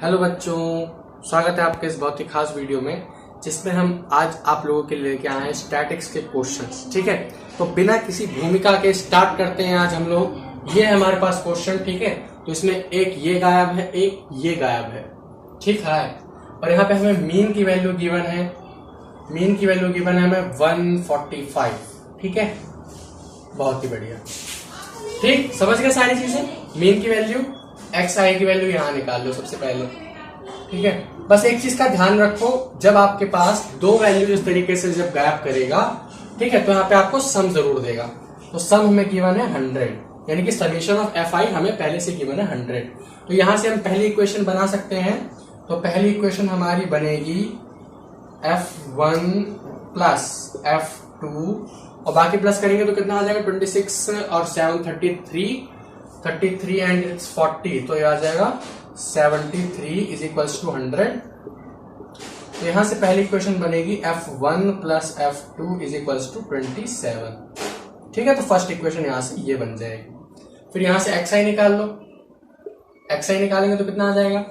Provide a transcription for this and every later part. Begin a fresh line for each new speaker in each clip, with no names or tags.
Hello बच्चों, स्वागत है आपके इस बहुत ही खास वीडियो में जिसमें हम आज आप लोगों के लिए लेके आए हैं स्टैटिक्स के क्वेश्चंस। ठीक है, तो बिना किसी भूमिका के स्टार्ट करते हैं आज हम लोग। ये है हमारे पास क्वेश्चन। ठीक है, तो इसमें एक ये गायब है, एक ये गायब है। ठीक है, और यहाँ पे हमें मीन की वैल्यू गिवन है। मीन की वैल्यू गिवन है हमें 145। ठीक है, बहुत ही बढ़िया। ठीक, समझ गए सारी चीजें। मीन की वैल्यू, एक्स आई की वैल्यू यहाँ निकाल लो सबसे पहले। ठीक है, बस एक चीज का ध्यान रखो, जब आपके पास दो वैल्यू इस तरीके से जब गायब करेगा, ठीक है, तो यहाँ पे आपको सम जरूर देगा। तो सम हमें गिवन है 100, यानी कि समीशन ऑफ एफ आई हमें पहले से गिवन है 100। तो यहां से हम पहली इक्वेशन बना सकते हैं। तो पहली इक्वेशन हमारी बनेगी F1 प्लस F2, और बाकी प्लस करेंगे तो कितना आ जाएगा 26 और 7 33 एंड इट्स 40, तो ये आ जाएगा 73 इज इक्वल्स टू 100। तो यहां से पहली इक्वेशन बनेगी F1 plus F2 is equals to 27। ठीक है, तो फर्स्ट इक्वेशन यहां से ये बन जाएगी। फिर यहां से xi निकाल लो। xi निकालेंगे तो कितना आ जाएगा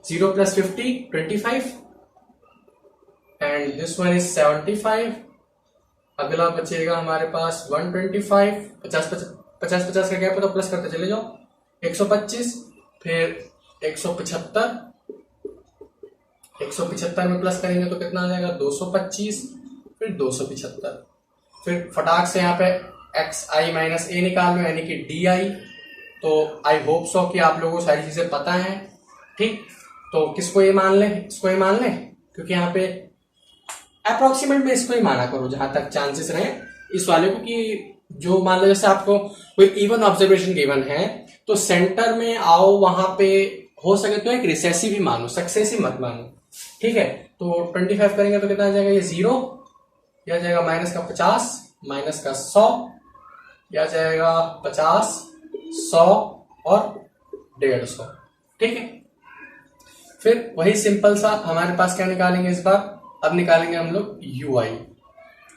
0 plus 50 25 and this one is 75। अगला बचेगा हमारे पास 125, 50 का गैप है तो प्लस करते चले जाओ, 125, फिर 175 में प्लस करेंगे तो कितना आ जाएगा 225, फिर 275। फिर फटाक से यहाँ पे एक्स आई माइनस ए निकाल लो, यानी कि डी आई। तो आई होप सो कि आप लोगों को सारी चीजें पता है। ठीक, तो किसको ये मान लें, इसको ये मान लें, क्योंकि यहाँ पे अप्रोक्सीमेट में इसको ही माना करो जहां तक चांसेस रहे इस वाले को, कि जो मान लो जैसे आपको कोई इवन ऑब्जर्वेशन गिवन है तो सेंटर में आओ, वहां पे हो सके तो एक रिसेसिव ही मानो, सक्सेसिव मत मानो। ठीक है, तो 25 करेंगे तो कितना आ जाएगा, ये 0, यह आ जाएगा माइनस का 50, माइनस का 100, यह आ जाएगा 50, 100 और 150। ठीक है, फिर वही सिंपल सा हमारे पास क्या निकालेंगे इस बार, अब निकालेंगे हम लोग ui।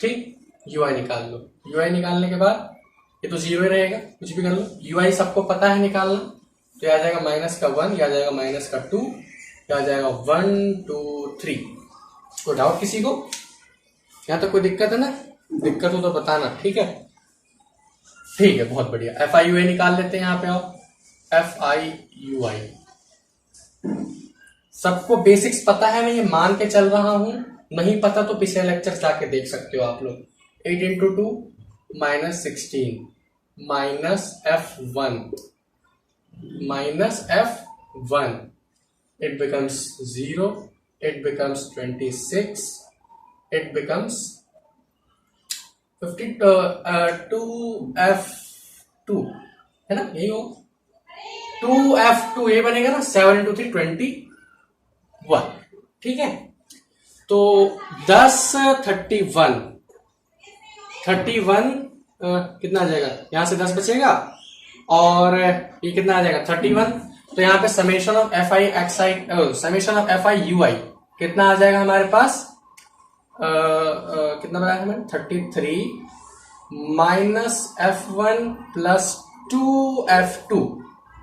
ठीक, ui निकाल लो। ui निकालने के बाद ये तो 0 ही रहेगा, कुछ भी कर लो। ui सबको पता है निकालना, तो आ जाएगा माइनस का 1, आ जाएगा माइनस का 2, आ जाएगा 1 2 3। कोई डाउट किसी को? यहाँ तक कोई दिक्कत है ना? दिक्कत हो तो बताना। ठीक है, ठीक है, बहुत बढ़िया। एफ आई यू आई निकाल लेते हैं। यहाँ पे आओ, एफ आई यू आई। सबको बेसिक्स पता है, मैं ये मान के चल रहा हूं। नहीं पता तो पिछले लेक्चर जाके देख सकते हो आप लोग। 8 into 2 minus 16 minus F1 minus F1, it becomes 0, it becomes 26, it becomes 2F2 है ना, यही हो 2F2 ये बनेगा ना, 7 इंटू 3 21। ठीक है, तो 10 31 कितना आ जाएगा, यहां से 10 बचेगा और ये कितना आ जाएगा 31। तो यहाँ पे summation of f i x i, summation of f i u i कितना आ जाएगा हमारे पास, कितना बनाया हमें 33 माइनस F1 प्लस 2F2,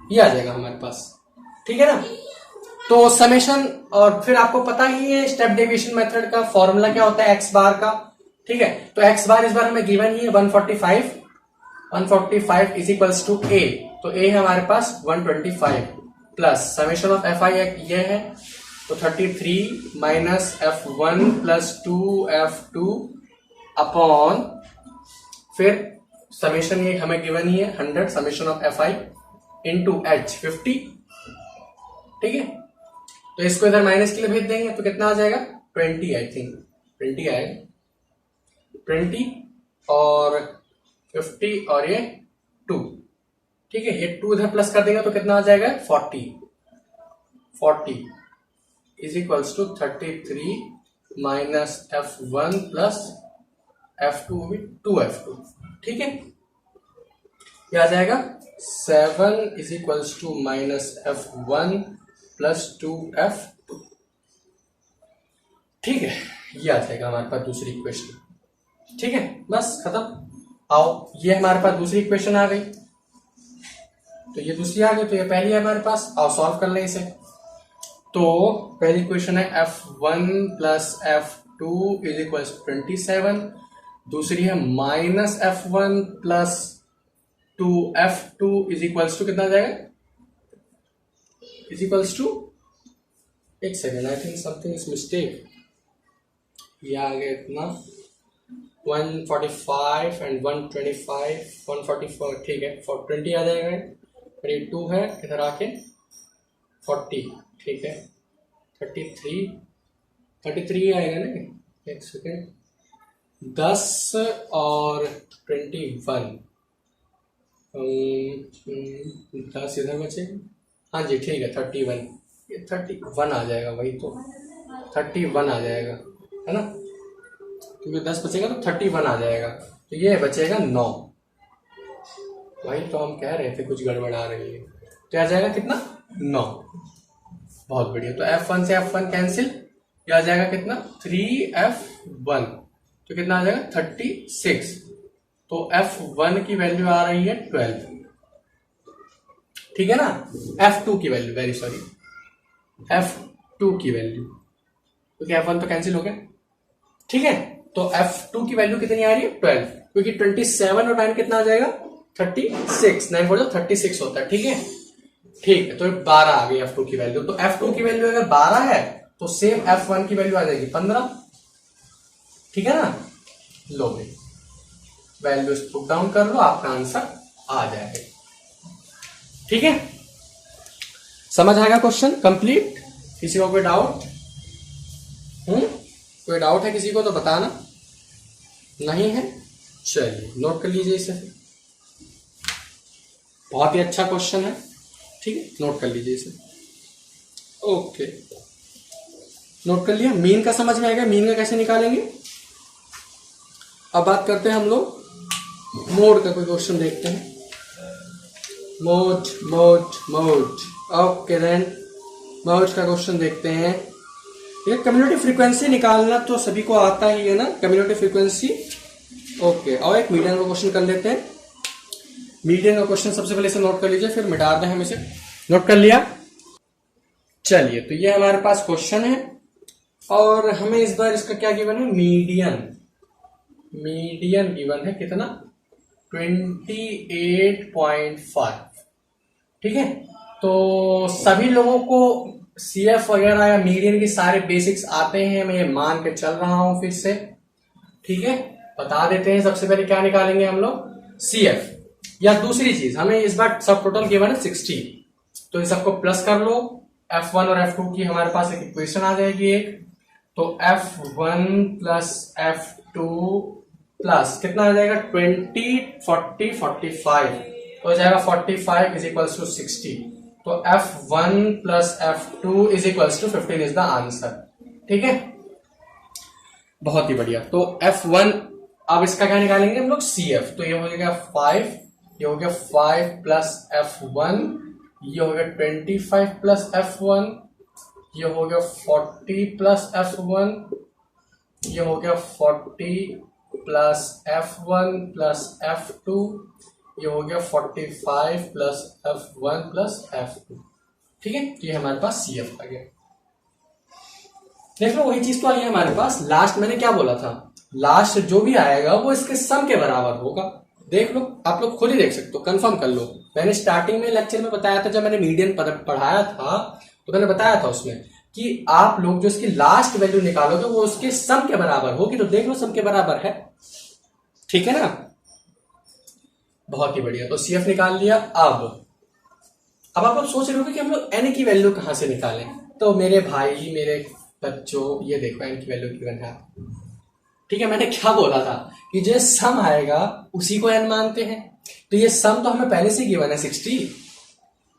ये आ जाएगा हमारे पास। ठीक है ना, तो समेशन, और फिर आपको पता ही है स्टेप डेविएशन मेथड का फॉर्मूला क्या होता है एक्स बार का। ठीक है, तो एक्स बार इस बार हमें गिवन ही है 145 इज इक्वल्स टू ए। तो ए है हमारे पास 125 प्लस समेशन ऑफ एफ आई ये है, तो 33 minus F1 plus 2F2 upon, फिर समेशन ये हमें गिवन ही है 100, summation of f I into H 50। ठीक है, तो इसको इधर माइनस के लिए भेज देंगे तो कितना आ जाएगा 20, आई थिंक 20 आएगा, 20 और 50 और ये 2। ठीक है, ये 2 इधर प्लस कर देंगे तो कितना आ जाएगा 40 is equals to 33 minus F1 plus F2 भी 2F2। ठीक है, ये आ जाएगा 7 is equals to minus F1 plus 2F2। ठीक है, ये आ जाएगा हमारे पास दूसरी इक्वेशन। ठीक है, बस खत्म। आओ, ये हमारे पास दूसरी इक्वेशन आ गई, तो ये दूसरी आ गई, तो ये पहली है हमारे पास। आओ सॉल्व कर लें इसे। तो पहली क्वेश्चन है F1 plus F2 is equal 27। दूसरी है minus F1 plus 2F2 is equals to कितना आ जाएगा, इज इक्वल्स टू, एक second, I think something is mistake, ये आ गया इतना 145 एंड 125, 144, ठीक है, 420 आ जाएगा, और ये 2 है इधर आके 40, ठीक है, 33 आएगा ना, एक सेकेंड, 10 और 21, 10 इधर बचेगा, हाँ जी ठीक है 31, ये 31 आ जाएगा, वही तो 31 आ जाएगा, है ना, क्योंकि 10 बचेगा तो 31 आ जाएगा, तो ये बचेगा 9, वही तो हम कह रहे थे कुछ गड़बड़ आ रही है, तो आ जाएगा कितना 9, बहुत बढ़िया। तो F1 से F1 कैंसिल, ये आ जाएगा कितना 3F1, तो कितना आ जाएगा 36, तो F1 की वैल्यू आ रही है 12, ठीक है ना, F2 की वैल्यू, वेरी सॉरी, F2 की वैल्यू, क्योंकि F1 तो कैंसिल हो गया, ठीक है, तो F2 की वैल्यू कितनी आ रही है 12, क्योंकि 27 और 9 कितना आ जाएगा 36, 9 4 36 होता है, ठीक है, ठीक है, तो 12 आ गई F2 की वैल्यू। तो F2 की वैल्यू अगर 12 है तो सेम F1 की वैल्यू आ जाएगी 15, ठीक है ना, लो भाई वैल्यूज पुट डाउन कर लो, आपका आंसर आ जाएगा, ठीक है, समझ आएगा क्वेश्चन कंप्लीट। किसी को कोई डाउट, कोई डाउट है किसी को तो बताना, नहीं है चलिए नोट कर लीजिए इसे, बहुत ही अच्छा क्वेश्चन है, ठीक है, नोट कर लीजिए इसे, ओके, नोट कर लिया। मीन का समझ में आएगा, मीन का कैसे निकालेंगे। अब बात करते हैं हम लोग मोड का, कोई क्वेश्चन देखते हैं, mode mode mode, okay then mode का क्वेश्चन देखते हैं। ये कम्युनिटी फ्रीक्वेंसी निकालना तो सभी को आता ही है ना, कम्युनिटी फ्रीक्वेंसी, ओके, और एक मीडियन का क्वेश्चन कर लेते हैं। मीडियन का क्वेश्चन सबसे पहले इसे नोट कर लीजिए, फिर मिटा दें हम इसे, नोट कर लिया, चलिए, तो ये हमारे पास क्वेश्चन है और हमें इस बार इसका क्या गिवन है, मीडियन, मीडियन गिवन है कितना 28.5, ठीक है, तो सभी लोगों को CF वगैरह या मीडियन के सारे बेसिक्स आते हैं, मैं ये मान के चल रहा हूं फिर से, ठीक है, बता देते हैं। सबसे पहले क्या निकालेंगे हम लोग, CF, या दूसरी चीज हमें इस बार सब टोटल गिवन है 60, तो इन सबको प्लस कर लो, F1 और F2 की हमारे पास एक इक्वेशन आ जाएगी एक, तो F1 प्लस F2 प्लस कितना आ जाएगा 20 40 45, तो हो जाएगा 45 इज इक्वल्स टू 60, तो F1 plus F2 is equals to 15 is the answer, ठीक है, बहुत ही बढ़िया। तो F1, अब इसका क्या निकालेंगे हम लोग CF, तो ये हो जाएगा 5, ये हो गया 5 प्लस F1, ये हो गया 25 प्लस F1, ये हो गया 40 प्लस F1, ये हो गया 40 प्लस F1 प्लस F2, ये हो गया 45 प्लस F1 प्लस F2, ठीक है, ये हमारे पास CF आ गया। देख लो वही चीज तो आई है हमारे पास, लास्ट मैंने क्या बोला था, लास्ट जो भी आएगा वो इसके सम के बराबर होगा, देख लो आप लोग खुद ही देख सकते हो, कंफर्म कर लो। मैंने स्टार्टिंग में लेक्चर में बताया था, जब मैंने मीडियन पढ़ाया था तो मैंने बताया था उसमें कि आप लोग जो इसकी लास्ट वैल्यू निकालोगे वो उसके सम के बराबर होगी, तो देख लो सम के बराबर है, ठीक है ना, बहुत ही बढ़िया। तो CF निकाल लिया। अब आप लोग सोच रहे हो कि हम लोग n की वैल्यू कहां से निकालें, तो मेरे भाई मेरे बच्चों ये देखो n की वैल्यू गिवन है, ठीक है, मैंने क्या बोला था कि जो सम आएगा उसी को n मानते हैं, तो ये सम तो हमें पहले से गिवन है 60,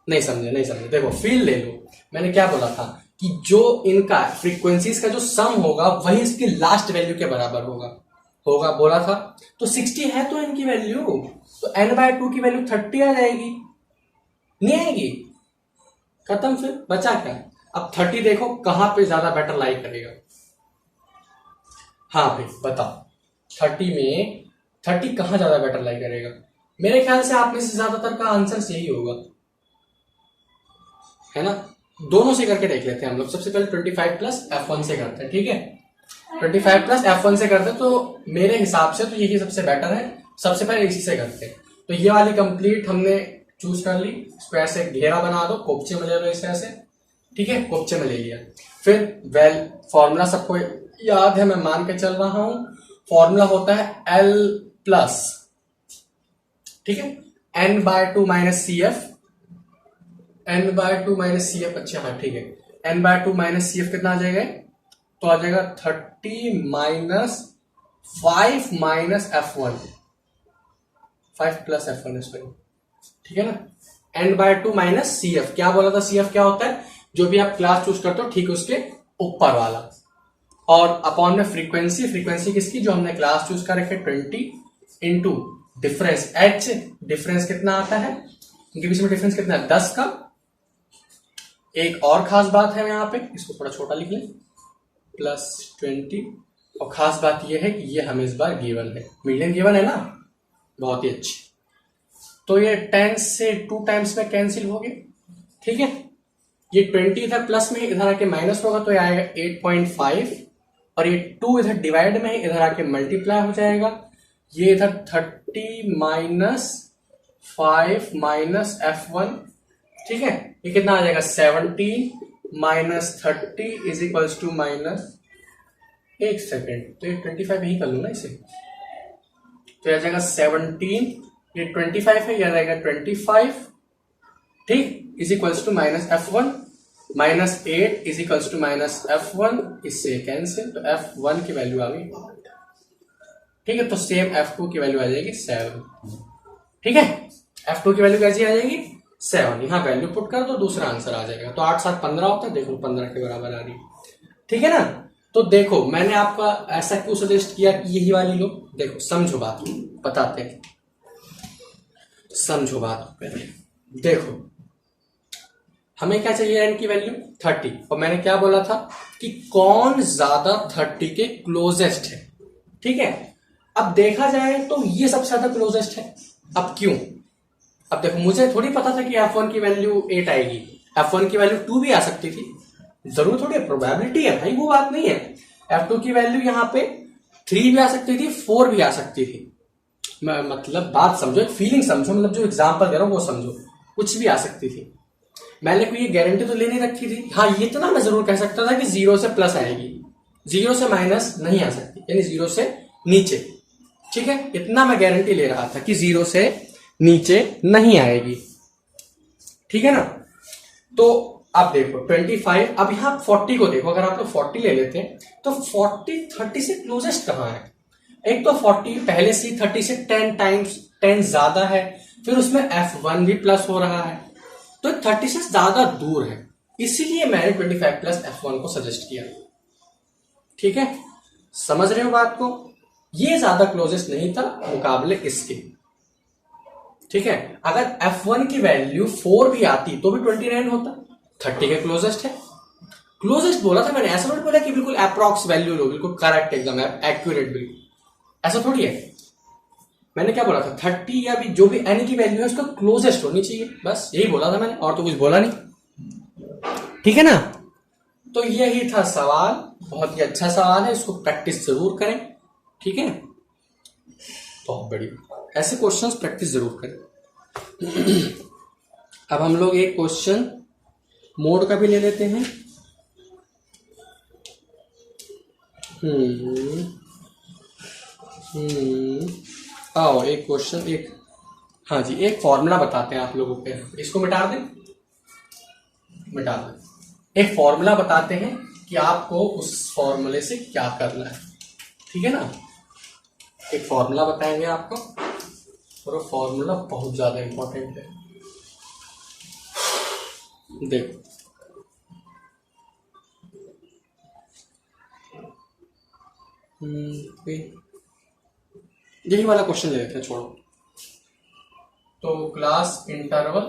नहीं समझे, देखो फील ले लो, मैंने क्या बोला था कि जो इनका फ्रीक्वेंसीज का जो सम होगा वही इसकी लास्ट वैल्यू के बराबर होगा बोला था, तो 60 है तो n की वैल्यू, तो n/2 की वैल्यू 30 आ जाएगी, नहीं आएगी, खत्म, फिर बचा क्या, अब 30 देखो कहां पे ज्यादा बेटर लाई करेगा, हाँ भाई बताओ 30 कहां ज्यादा बेटर लाई करेगा, मेरे ख्याल से आप में से ज्यादातर का आंसर यही होगा, है ना, दोनों से करके देख लेते हैं हम लोग। सबसे पहले 25 प्लस F1 से करते हैं, ठीक है। 25 प्लस F1 से करते हैं तो मेरे हिसाब से तो यही सबसे बेटर है। सबसे पहले इसी से करते हैं। तो ये वाली कंप्लीट हमने चूज कर ली। इसको ऐसे घेरा बना दो, कोपचे में ले लो इसे ऐसे, ठीक है, कोपचे में ले लिया। फिर वेल फॉर्मूला सबको याद है, मैं मान के चल रहा हूं। फॉर्मूला होता है L प्लस, ठीक है, n/2 minus CF, n/2 minus CF। अच्छा हाँ ठीक है, n/2 माइनस CF कितना आ जाएगा? तो आ जाएगा 30 minus 5 minus F1, 5 plus F1 इसमें, ठीक है ना। n/2 माइनस CF, क्या बोला था? CF क्या होता है? जो भी आप क्लास चूज करते हो ठीक उसके ऊपर वाला, और अपॉन में फ्रीक्वेंसी, फ्रीक्वेंसी किसकी? जो हमने क्लास चूज कर रखे 20 इंटू डिफरेंस H। डिफरेंस कितना आता है इनके बीच में? डिफरेंस कितना है? 10 का। एक और खास बात है यहाँ पे, इसको थोड़ा छोटा लिख लें, प्लस 20। और खास बात यह है कि ये हमें इस बार गिवन है, मीडियन गिवन है ना, बहुत ही अच्छी। तो ये 10 से 2 टाइम्स में कैंसिल हो गए, ठीक है। ये 20 इधर प्लस में, इधर आके माइनस होगा तो ये आएगा 8.5, और ये 2 इधर डिवाइड में, इधर आके मल्टीप्लाई हो जाएगा। ये इधर 30 माइनस 5 माइनस F1, ठीक है। ये कितना आ जाएगा? 70 minus 30 is equals to minus, एक सेकेंड, तो ये 25 यही कर लू ना इसे, तो यह आ जाएगा 17, ये 25 है, यह आ जाएगा 25, ठीक, is equals to minus F1, minus 8 is equals to minus F1, इससे कैंसिल, तो F1 की वैल्यू आ गई 8, ठीक है। तो सेम F2 की वैल्यू आ जाएगी 7, ठीक है। F2 की वैल्यू कैसी आ जाएगी? 7। यहां वैल्यू पुट कर दो, दूसरा आंसर आ जाएगा। तो 8 7 15 होता है, देखो 15 के बराबर आ रही, ठीक है ना। तो देखो मैंने आपका ऐसा क्यों सजेस्ट किया कि यही वाली लो। देखो समझो बात, बताते हैं, समझो बात पहले। देखो हमें क्या चाहिए? n की वैल्यू 30, और मैंने क्या बोला था कि कौन ज्यादा 30 के क्लोजेस्ट है, ठीक है। अब देखा जाए तो ये सबसे ज्यादा क्लोजेस्ट है। अब क्यों? अब देखो मुझे थोड़ी पता था कि F1 की वैल्यू 8 आएगी, F1 की वैल्यू 2 भी आ सकती थी, जरूर थोड़ी प्रोबेबिलिटी है भाई, वो बात नहीं है। F2 की वैल्यू यहाँ पे 3 भी आ सकती थी, 4 भी आ सकती थी। मतलब बात समझो, फीलिंग समझो, मतलब जो एग्जाम्पल दे रहा हूं वो समझो, कुछ भी आ सकती थी। मैंने कोई गारंटी तो ले नहीं रखी थी। हाँ ये इतना मैं जरूर कह सकता था कि 0 से प्लस आएगी, 0 से माइनस नहीं आ सकती, यानी 0 से नीचे, ठीक है। इतना मैं गारंटी ले रहा था कि 0 से नीचे नहीं आएगी, ठीक है ना। तो अब देखो 25, अब यहां 40 को देखो, अगर आप लोग 40 ले लेते हैं तो 40 30 से क्लोजेस्ट कहां है? एक तो 40 पहले से 30 से 10 ज्यादा है, फिर उसमें F1 भी प्लस हो रहा है, तो 30 से ज्यादा दूर है, इसीलिए मैंने 25 प्लस F1 को सजेस्ट किया, ठीक है। समझ रहे हो बात को? ये ज्यादा क्लोजेस्ट नहीं था मुकाबले इसके, ठीक है। अगर F1 की वैल्यू 4 भी आती तो भी 29 होता, 30 के क्लोजेस्ट है। क्लोजेस्ट बोला था मैंने, ऐसा थोड़ी बोला कि बिल्कुल अप्रॉक्स वैल्यू लो, बिल्कुल करेक्ट एकदम एक्यूरेट, बिल्कुल ऐसा थोड़ी है। मैंने क्या बोला था? 30 या भी जो भी n की वैल्यू है उसका क्लोजेस्ट होनी चाहिए, बस यही बोला था मैंने, और तो कुछ बोला नहीं, ठीक है ना। तो यही था सवाल, बहुत ही अच्छा सवाल है, इसको प्रैक्टिस जरूर करें, ठीक है। बहुत बढ़िया, ऐसे क्वेश्चंस प्रैक्टिस जरूर करें। अब हम लोग एक क्वेश्चन मोड का भी ले लेते हैं। आओ एक क्वेश्चन, एक, हाँ जी, एक फॉर्मूला बताते हैं आप लोगों के, इसको मिटा दें, मिटा दें। एक फॉर्मूला बताते हैं कि आपको उस फॉर्मूले से क्या करना है, ठीक है ना। एक फॉर्मूला बताएंगे आपको, और वो फॉर्मूला बहुत ज्यादा इंपॉर्टेंट है। देखो यही वाला क्वेश्चन ले लेते हैं, छोड़ो। तो क्लास इंटरवल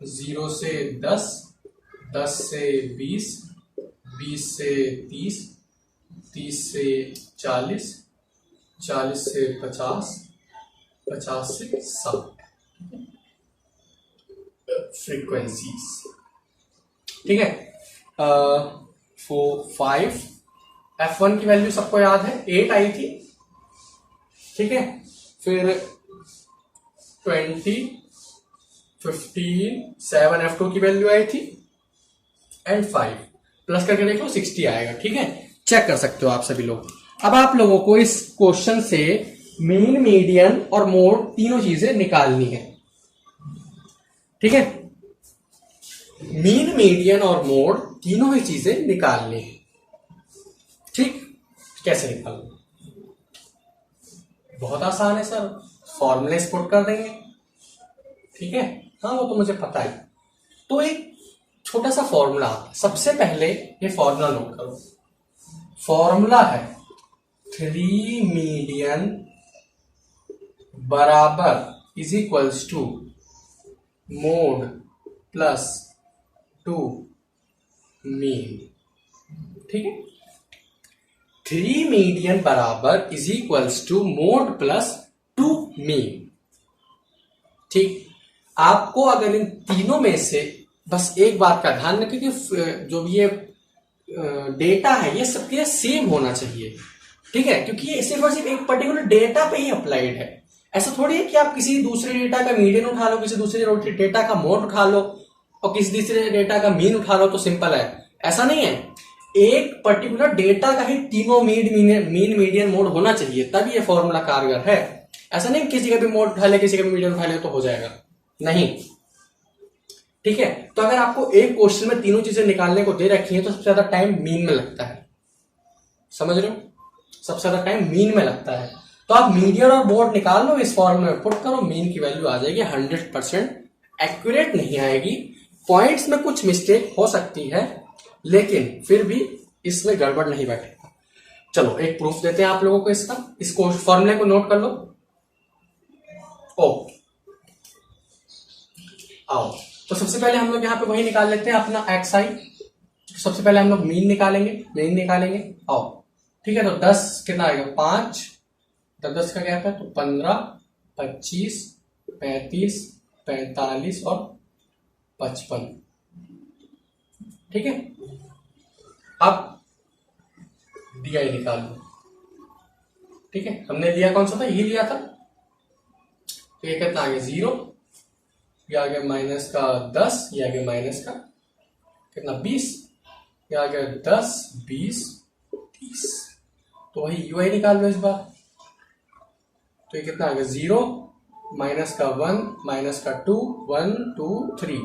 0 से 10, 10 से 20, 20 से 30, 30 से 40, 40 से 50, 50 से 60 फ्रीक्वेंसीज, ठीक है। 4 5 F1 की वैल्यू सबको याद है 8 आई थी, ठीक है। फिर 20 15 7 F2 की वैल्यू आई थी एंड 5 प्लस करके देख लो 60 आएगा, ठीक है। चेक कर सकते हो आप सभी लोग। अब आप लोगों को इस क्वेश्चन से मीन, मीडियन और मोड तीनों चीजें निकालनी है, ठीक है। मीन, मीडियन और मोड तीनों ही चीजें निकालनी है, ठीक। कैसे निकालना? बहुत आसान है सर, फॉर्मूले पुट कर देंगे, ठीक है। हाँ वो तो मुझे पता है। तो एक छोटा सा फॉर्मूला, सबसे पहले ये फॉर्मूला नोट करो। फॉर्मूला है 3 मीडियन बराबर is equals to mode plus 2 mean, ठीक है। 3 मीडियन बराबर is equals to mode plus 2 mean, ठीक। आपको अगर इन तीनों में से बस एक बात का ध्यान रखें कि जो ये डेटा है ये सबके सेम होना चाहिए, ठीक है, क्योंकि ये सिर्फ और सिर्फ एक पर्टिकुलर डेटा पे ही अप्लाइड है। ऐसा थोड़ी है कि आप किसी दूसरे डेटा का मीडियन उठा लो, किसी दूसरे डेटा का मोड उठा लो और किसी तीसरे डेटा का मीन उठा लो तो सिंपल है, ऐसा नहीं है। एक पर्टिकुलर डेटा का ही तीनों मीन, मीडियन, मोड होना चाहिए, तभी ये फॉर्मूला कारगर है। ऐसा नहीं किसी का भी मोड उठा ले, किसी का भी मीडियन उठा ले तो हो जाएगा, नहीं, ठीक है। तो अगर आपको एक क्वेश्चन में तीनों चीजें निकालने को दे रखी है तो सबसे ज्यादा टाइम मीन में लगता है, समझ रहे हो, सबसे ज्यादा टाइम मीन में लगता है। तो आप मीडियन और मोड निकाल लो, इस फॉर्मूले में पुट करो, मीन की वैल्यू आ जाएगी। 100% एक्यूरेट नहीं आएगी, पॉइंट्स में कुछ मिस्टेक हो सकती है, लेकिन फिर भी इसमें गड़बड़ नहीं बैठेगा। चलो एक प्रूफ देते हैं आप लोगों को इसका, इसको फॉर्मूले को नोट कर लो। ओके, आओ तो सबसे पहले हम लोग यहाँ पे वही निकाल लेते हैं अपना एक्स आई। सबसे पहले हम लोग मीन निकालेंगे, आओ, ठीक है। तो 10 कितना आएगा, 5, 10 का गैप है तो 15, 25, 35, 45 और 55, ठीक है। अब DI निकाल लो, ठीक है। हमने लिया कौन सा था, ये लिया था, तो ये कितना आ गया 0, ये आ गया माइनस का 10, ये आ गया माइनस का कितना 20, ये आ गया 10, 20, 30। तो वही UI निकाल लो इस बार, तो ये कितना आ गया 0, माइनस का 1, माइनस का 2, 1, 2, 3।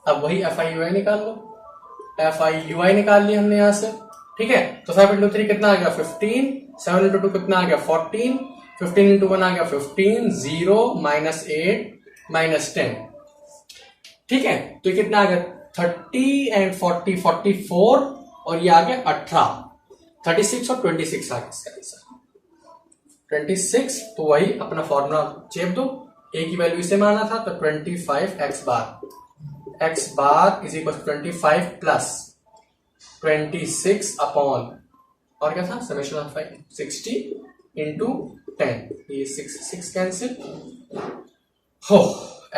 अब वही FI/UI निकाल लो, FI/UI निकाल लिया हमने यहां से, ठीक है। तो 5 × 3 कितना आ गया 15, 7 × 2 कितना आ गया 14, 15 × 1 आ गया 15, 0, -8, -10, ठीक है। तो ये कितना आ गया 30 एंड 40, 44 और ये आ गया 18, 36 और 26 आ गया इसका आंसर 26। तो वही अपना फॉर्मूला चेप दो, ए की वैल्यू इसे माना था तो 25 x bar is equal 25 plus 26 upon और क्या था समेशन ऑफ 60 इंटू 10, ये 6 कैंसिल हो,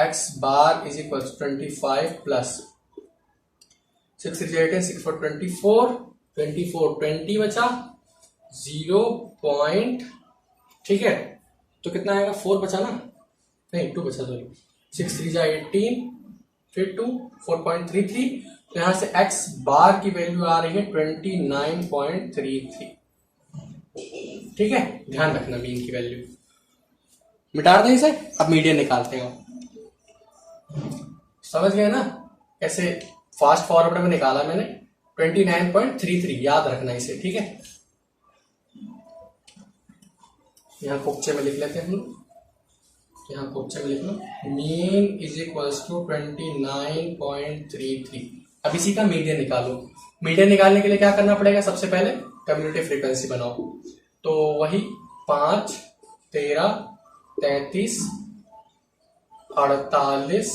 x bar is equal 25 plus 6 18, 6 4 24, 24 20 बचा 0 पॉइंट, ठीक है। तो कितना आएगा 4 बचा ना, नहीं 2 बचा, सॉरी 6 3 18 फिर 2 4.33। तो यहां से x बार की वैल्यू आ रही है 29.33, ठीक है। ध्यान रखना मीन की वैल्यू मिटा दें इसे। अब मीडियन निकालते हैं, समझ गए ना कैसे फास्ट फॉरवर्ड में निकाला मैंने 29.33, याद रखना इसे, ठीक है। यहां कोपचे में लिख लेते हैं हम लोग, यहां कोपचे में लिख लो मीन इज इक्वल्स टू 29.33। अब इसी का मीडियन निकालो। मीडियन निकालने के लिए क्या करना पड़ेगा, सबसे पहले कम्युनिटी फ्रीक्वेंसी बनाओ, तो वही 5 13 33 48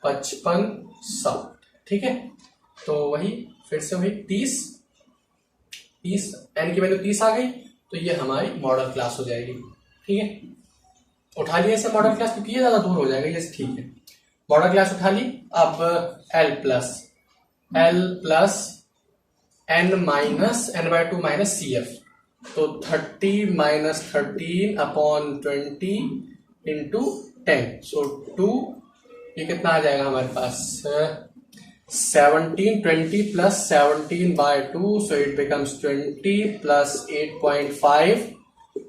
55 60, ठीक है। तो वही फिर से वही 30 एन की वैल्यू 30 आ गई, तो ये हमारी मॉडल क्लास हो जाएगी, ठीक है। उठा लिया इसे मॉडल क्लास, क्योंकि ये ज्यादा दूर हो जाएगा, ये ठीक है। मॉडल क्लास उठा ली। अब L plus L plus n/2 minus CF, तो 30 माइनस 13 अपॉन 20 इंटू 10, सो 2, ये कितना आ जाएगा हमारे पास 17, 20 plus 17/2, so it becomes 20 plus 8.5।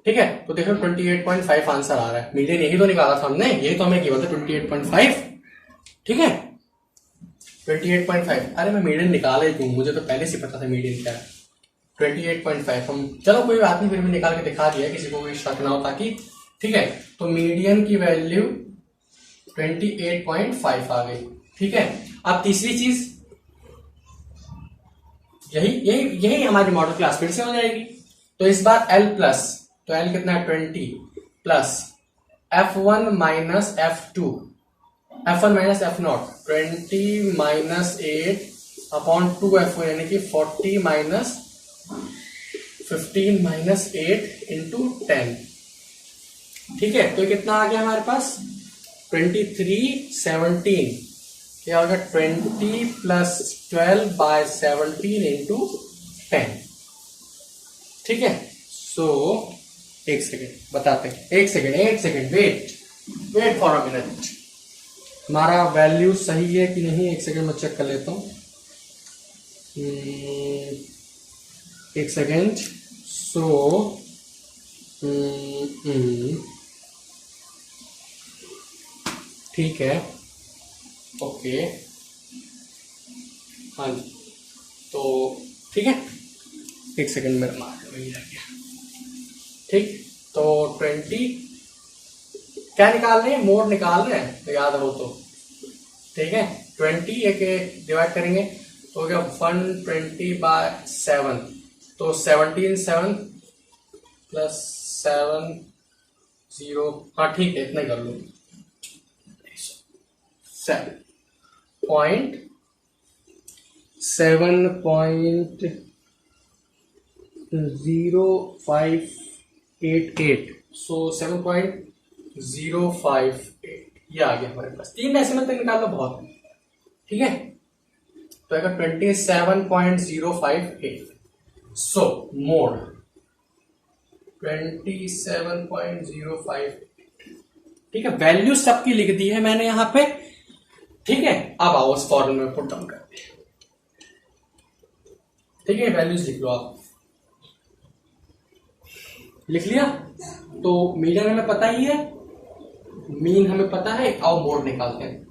ठीक है, तो देखो 28.5 आंसर आ रहा है। मीडियन यही तो निकाला था हमने, यही तो हमें गिवन था 28.5। ठीक है, 28.5। अरे मैं मीडियन निकाला ही क्यों, मुझे तो पहले से पता था मीडियन क्या है। 28.5 हम, चलो कोई बात नहीं, फिर भी निकाल के दिखा दिया, किसी को कोई शक ना हो ताकि। ठीक है, तो मीडियन की वैल्यू 28.5 आ गई। ठीक है, अब तीसरी चीज यही यही यही हमारी मॉडल क्लास फिर से हो जाएगी। तो इस बार L प्लस, तो L कितना है 20 plus F1 minus F2, F1 minus F0, 20 minus 8 upon 2 F1, यानी कि 40 माइनस 15 माइनस 8 इंटू 10। ठीक है, तो कितना आ गया हमारे पास 23, 17, क्या होगा 20 प्लस 12/17 इंटू 10। ठीक है, सो एक सेकेंड बताते हैं, एक second wait for a minute, हमारा वैल्यू सही है कि नहीं, एक सेकेंड मैं चेक कर लेता हूं। एक सेकेंड, सो ठीक है, ओके, हाँ जी, तो ठीक है, एक सेकेंड मेरा मार्क वही रह गया। ठीक, तो 20 क्या निकाल रहे हैं, मोड निकाल रहे हैं, तो याद हो तो। ठीक है, 20 एक डिवाइड करेंगे तो हो गया 120/7, तो 17 7 प्लस 7 0, हाँ ठीक है, इतना ही कर लो, 7.0588, सो 7.058 ये आ गया हमारे पास। 3 डेसिमल तक निकाल लो, बहुत है। ठीक है, तो अगर 27.058, सो मोड 27.058। ठीक है, वैल्यू सबकी लिख दी है मैंने यहां पे। ठीक है, अब आओ उस फॉर्मूले में पुट डाउन करते हैं। ठीक है, वैल्यूज लिख लो आप, लिख लिया, तो मीडियन हमें पता ही है, मीन हमें पता है, आओ मोड निकालते हैं।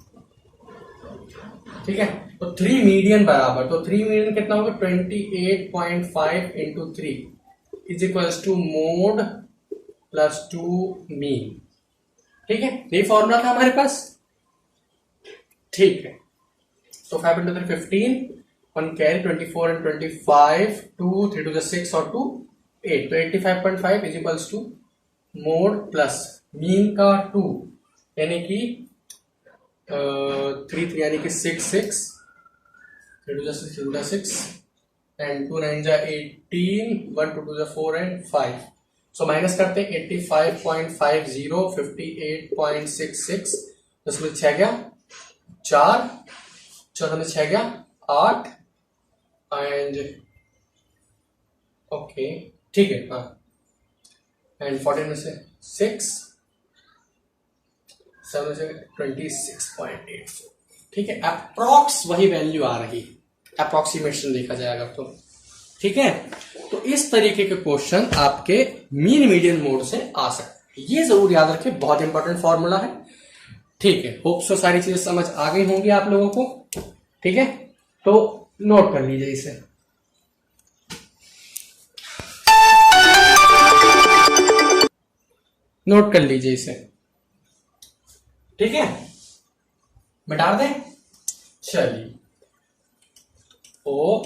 ठीक है, तो 3 मीडियन बराबर, तो 3 मीडियन कितना होगा 28.5 into 3 is equals to mode plus 2 mean. ठीक है, ये फॉर्मूला था हमारे पास। ठीक है, तो 5 into 3 15, 1 carry 24 and 25, 2 3 to the 6 और 2 8, तो 85.5 is equals to mode plus mean का 2, यानी कि 3 यानी कि 6 6 3 to the 6 3 to the 6 and 2 9 जा 18, 1 2 to the 4 and 5, so minus करते हैं 85.50 58.66, उसमें 6 गया 4, 14 में 6 गया 8 एंड ओके, ठीक है, हाँ, एंड 14 में से 6, 7 में से 26.84। ठीक है, अप्रॉक्स वही वैल्यू आ रही, अप्रॉक्सीमेशन देखा जाएगा तो। ठीक है, तो इस तरीके के क्वेश्चन आपके मीन मीडियन मोड से आ सकते हैं, ये जरूर याद रखें, बहुत इंपॉर्टेंट फॉर्मूला है। ठीक है, होप सो सारी चीजें समझ आ गई होंगी आप लोगों को। ठीक है, तो नोट कर लीजिए इसे। नोट कर लीजिए इसे। ठीक है, मिटा दें। चलिए, तो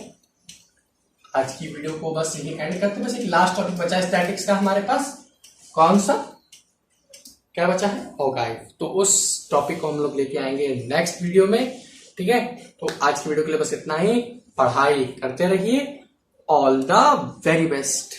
आज की वीडियो को बस यही एंड करते हैं। बस एक लास्ट टॉपिक बचा है स्टैटिक्स का हमारे पास। कौन सा, क्या बचा है, ऑर्गाइव। तो उस टॉपिक को हम लोग लेके आएंगे नेक्स्ट वीडियो में। ठीक है, तो आज की वीडियो के लिए बस इतना ही। पढ़ाई करते रहिए। All the very best.